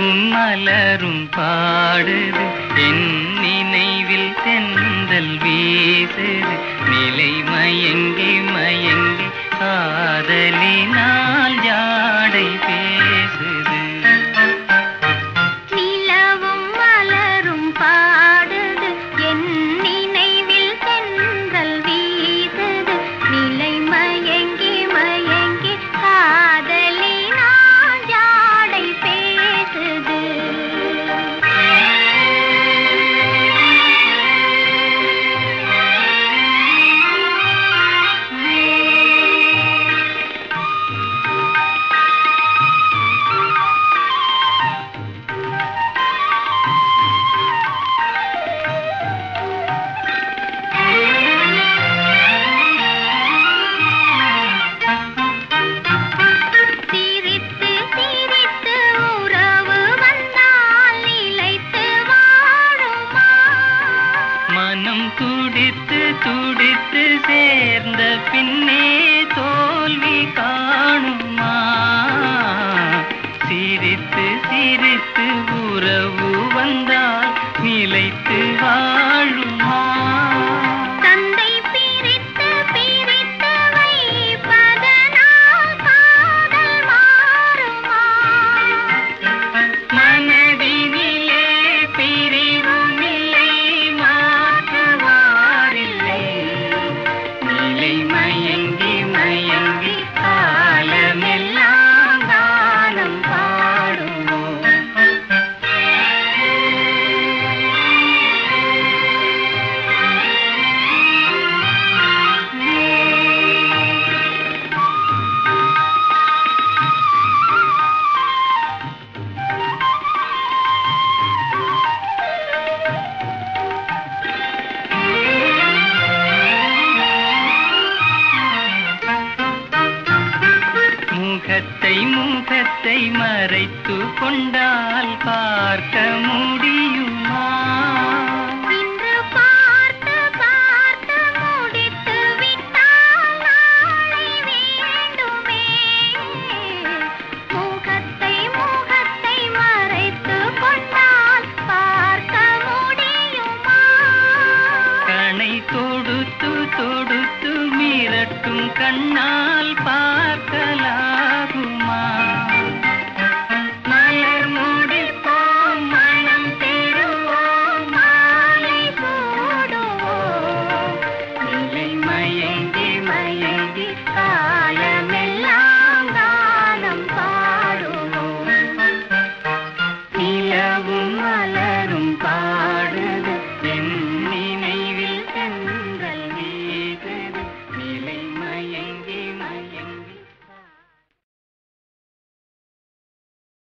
நிலவும் மலரும் பாடுது, என் நினைவில் தென்றல் வீசுது. நிலை மயங்கி மயங்கி காதலினால் ஜாடை பேசுது. நிலவும் மலரும் பாடுது, என் நினைவில் தென்றல் வீசுது. நிலை மயங்கி மயங்கி காதலினால் ஜாடை பேசுது. துடித்து துடித்து சேர்ந்த பின்னே தோல்வி காணுமா? சிரித்து சிரித்து உறவு வந்தால் நிலைத்து வாழுமா? தந்தை பிரித்து பிரித்து வைப்பதனால் காதல் மாறுமா? மனதினிலே பிரிவும் இல்லை, மாற்றுவாரில்லை. நிலை மயங்கி மயங்கி காலமெல்லாம் கானம் பாடுவோம். முகத்தை முகத்தை மறைத்து கொண்டால் பார்க்க முடியுமா?